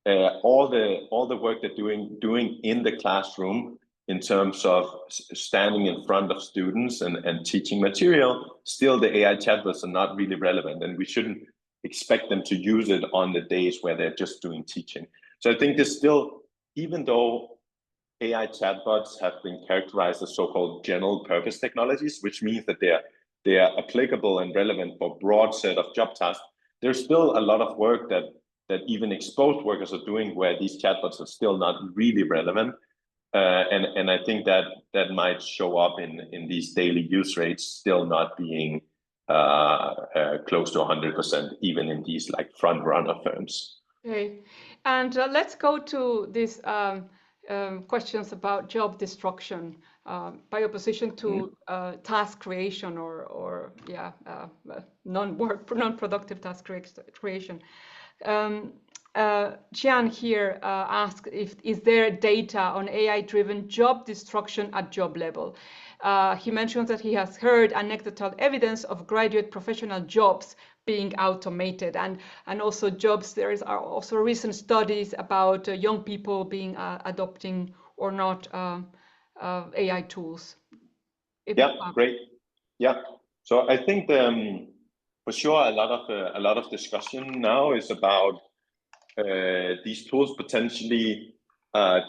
All the work they're doing in the classroom in terms of standing in front of students and teaching material, still the AI chatbots are not really relevant, and we shouldn't expect them to use it on the days where they're just doing teaching. So I think there's still, even though AI chatbots have been characterized as so-called general purpose technologies, which means that they are applicable and relevant for a broad set of job tasks, there's still a lot of work that even exposed workers are doing where these chatbots are still not really relevant. And I think that might show up in these daily use rates still not being close to 100%, even in these like front runner firms. Okay, and let's go to these questions about job destruction by opposition to task creation or non-productive task creation. Jian here asked is there data on AI-driven job destruction at job level? He mentions that he has heard anecdotal evidence of graduate professional jobs being automated, and also jobs. Are also recent studies about young people being adopting or not AI tools. Great. Yeah. So I think for sure a lot of discussion now is about these tools potentially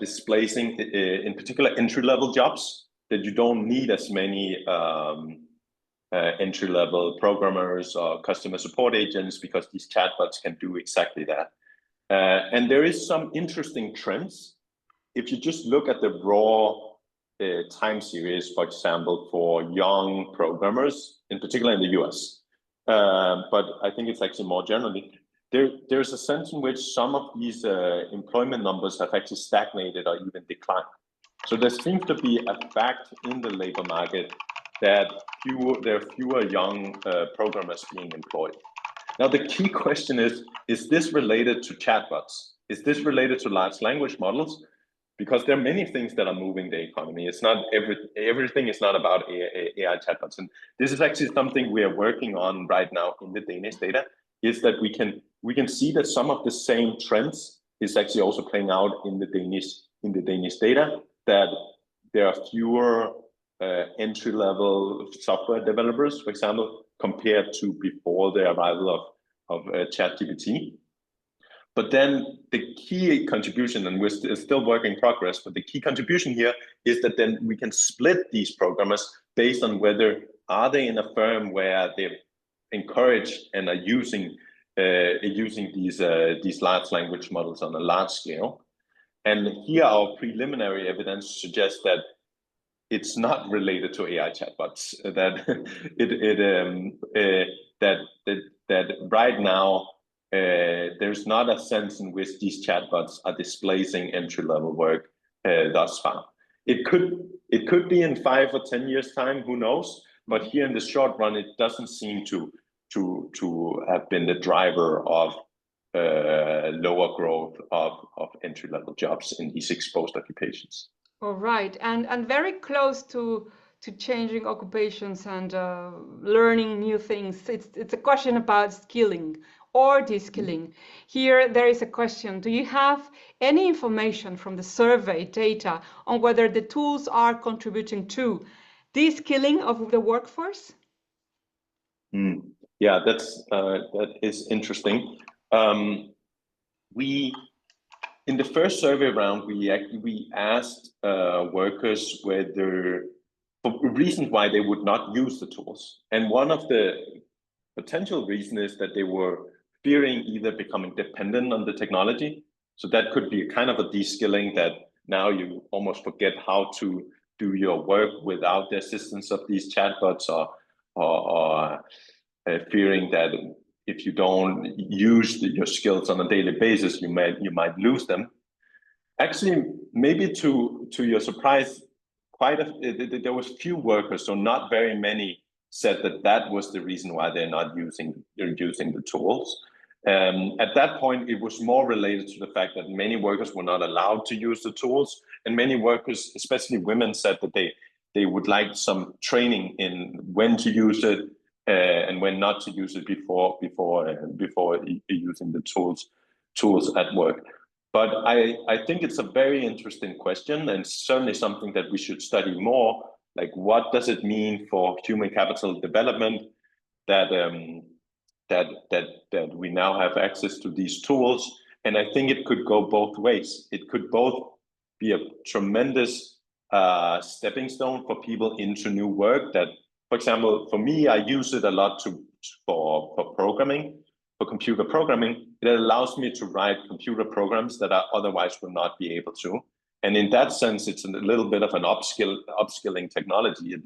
displacing, in particular, entry-level jobs that you don't need as many entry-level programmers or customer support agents because these chatbots can do exactly that. And there is some interesting trends. If you just look at the raw time series, for example, for young programmers, in particular in the US, but I think it's actually more generally, there's a sense in which some of these employment numbers have actually stagnated or even declined. So there seems to be a fact in the labor market that there are fewer young programmers being employed. Now, the key question is this related to chatbots? Is this related to large language models? Because there are many things that are moving the economy. It's not everything is not about AI chatbots. And this is actually something we are working on right now in the Danish data, is that we can see that some of the same trends is actually also playing out in the Danish data, that there are fewer entry-level software developers, for example, compared to before the arrival of ChatGPT. But then the key contribution, and we're still work in progress, but the key contribution here is that then we can split these programmers based on whether are they in a firm where they've encouraged and are using these large language models on a large scale. And here our preliminary evidence suggests that it's not related to AI chatbots. That right now there's not a sense in which these chatbots are displacing entry-level work thus far. It could be in 5 or 10 years' time, who knows? But here in the short run, it doesn't seem to have been the driver of lower growth of entry-level jobs in these exposed occupations. All right, and very close to changing occupations and learning new things. It's a question about skilling or de-skilling. Here there is a question: do you have any information from the survey data on whether the tools are contributing to de-skilling of the workforce? Yeah, that is interesting. In the first survey round, we asked workers whether for reasons why they would not use the tools, and one of the potential reason is that they were fearing either becoming dependent on the technology. So that could be a kind of a de-skilling, that now you almost forget how to do your work without the assistance of these chatbots, or fearing that if you don't use your skills on a daily basis, you might lose them. Actually, maybe to your surprise, there was few workers, so not very many, said that was the reason why they're not using the tools. At that point, it was more related to the fact that many workers were not allowed to use the tools, and many workers, especially women, said that they would like some training in when to use it and when not to use it before using the tools at work. But I think it's a very interesting question, and certainly something that we should study more. Like, what does it mean for human capital development that we now have access to these tools? And I think it could go both ways. It could both be a tremendous stepping stone for people into new work. That, for example, for me, I use it a lot for programming. For computer programming, it allows me to write computer programs that I otherwise would not be able to. And in that sense, it's a little bit of an upskilling technology.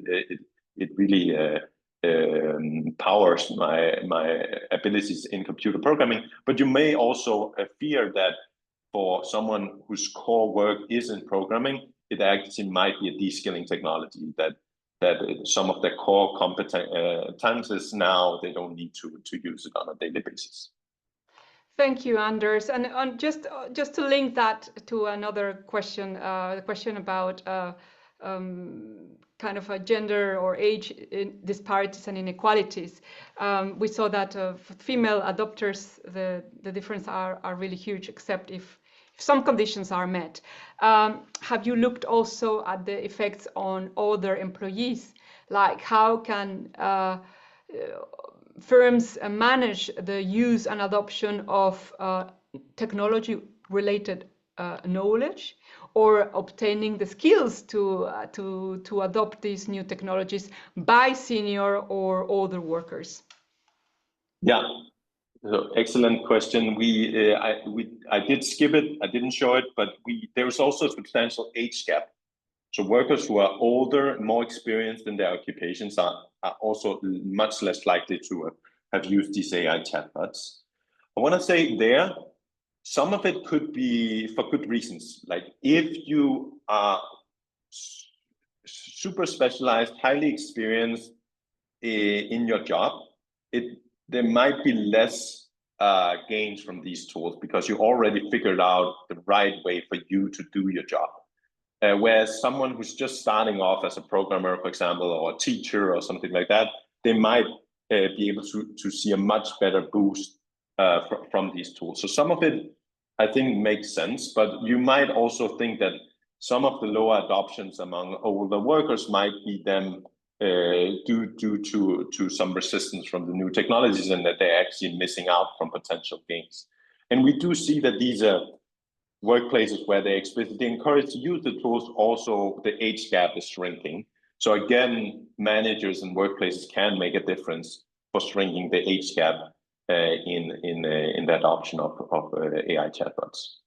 It really powers my abilities in computer programming. But you may also fear that for someone whose core work is in programming, it actually might be a de-skilling technology, that some of their core competences now, they don't need to use it on a daily basis. Thank you, Anders. And just to link that to another question, the question about kind of a gender or age disparities and inequalities. We saw that for female adopters, the difference are really huge, except if some conditions are met. Have you looked also at the effects on other employees? Like, how can firms manage the use and adoption of technology-related knowledge, or obtaining the skills to adopt these new technologies by senior or older workers? Yeah. So, excellent question. I did skip it. I didn't show it, but there is also a substantial age gap. So workers who are older, more experienced in their occupations are also much less likely to have used these AI chatbots. I want to say some of it could be for good reasons. Like, if you are super specialized, highly experienced in your job, there might be less gains from these tools because you already figured out the right way for you to do your job. Whereas someone who's just starting off as a programmer, for example, or a teacher or something like that, they might be able to see a much better boost from these tools. So some of it, I think, makes sense, but you might also think that some of the lower adoptions among older workers might be them due to some resistance from the new technologies, and that they're actually missing out from potential gains. And we do see that these workplaces where they explicitly encourage to use the tools, also the age gap is shrinking. So again, managers and workplaces can make a difference for shrinking the age gap in the adoption of AI chatbots.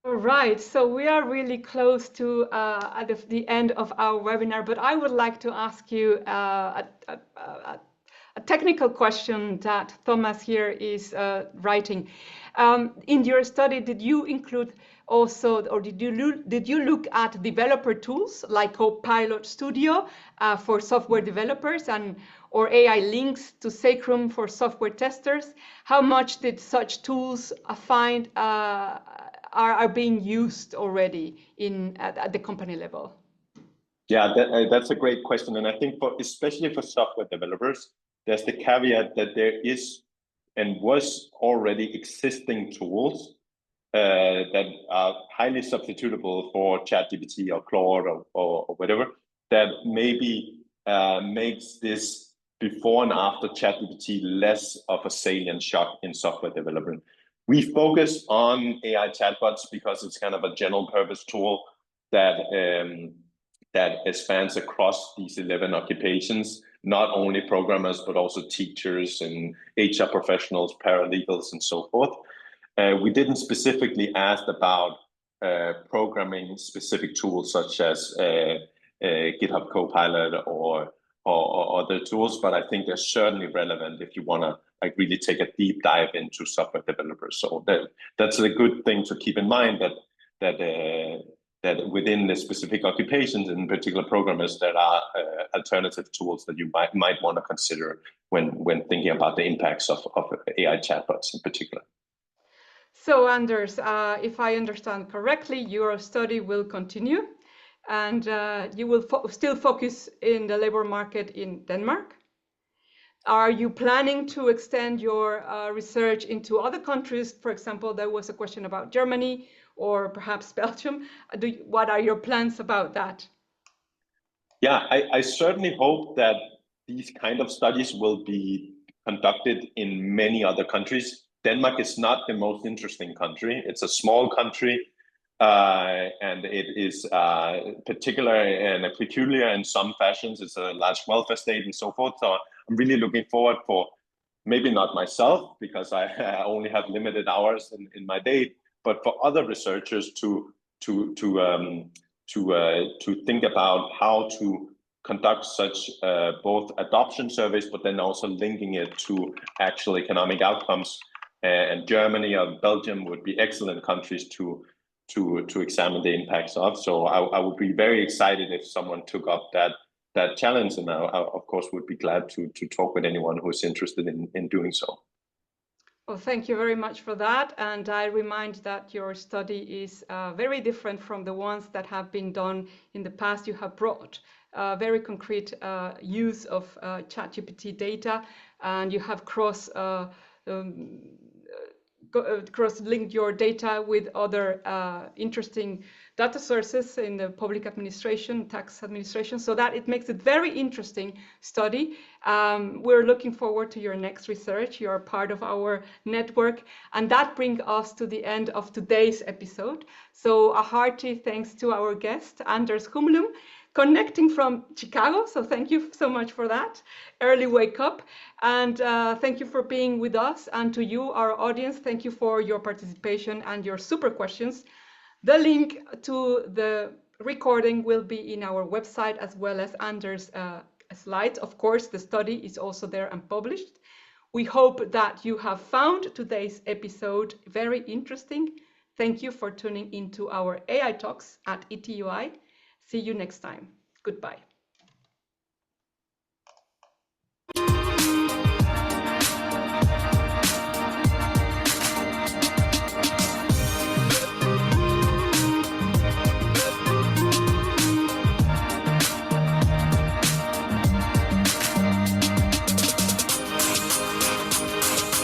All right, so we are really close to the end of our webinar, but I would like to ask you a technical question that Thomas here is writing. In your study, did you include also, or did you look at developer tools like Copilot Studio for software developers, or AI links to Sacrum for software testers? How much did such tools find are being used already at the company level? Yeah, that's a great question. And I think especially for software developers, there's the caveat that there is and was already existing tools that are highly substitutable for ChatGPT or Claude or whatever, that maybe makes this before and after ChatGPT less of a salient shock in software development. We focus on AI chatbots because it's kind of a general purpose tool that spans across these 11 occupations, not only programmers, but also teachers and HR professionals, paralegals, and so forth. We didn't specifically ask about programming specific tools such as GitHub Copilot or other tools, but I think they're certainly relevant if you want to really take a deep dive into software developers. So that's a good thing to keep in mind, that within the specific occupations, in particular programmers, there are alternative tools that you might want to consider when thinking about the impacts of AI chatbots in particular. So Anders, if I understand correctly, your study will continue, and you will still focus in the labor market in Denmark. Are you planning to extend your research into other countries? For example, there was a question about Germany or perhaps Belgium. What are your plans about that? Yeah, I certainly hope that these kind of studies will be conducted in many other countries. Denmark is not the most interesting country. It's a small country, and it is particular and peculiar in some fashions. It's a large welfare state and so forth. So I'm really looking forward for, maybe not myself, because I only have limited hours in my day, but for other researchers to think about how to conduct such both adoption surveys, but then also linking it to actual economic outcomes. And Germany or Belgium would be excellent countries to examine the impacts of. So I would be very excited if someone took up that challenge, and I of course would be glad to talk with anyone who is interested in doing so. Well, thank you very much for that. And I remind that your study is very different from the ones that have been done in the past. You have brought very concrete use of ChatGPT data, and you have cross-linked your data with other interesting data sources in the public administration, tax administration, so that it makes it very interesting study. We're looking forward to your next research. You're part of our network, and that brings us to the end of today's episode. So a hearty thanks to our guest, Anders Humlum, connecting from Chicago. So thank you so much for that. Early wake up. And thank you for being with us. And to you, our audience, thank you for your participation and your super questions. The link to the recording will be in our website, as well as Anders' slides. Of course, the study is also there and published. We hope that you have found today's episode very interesting. Thank you for tuning into our AI Talks at ETUI. See you next time. Goodbye.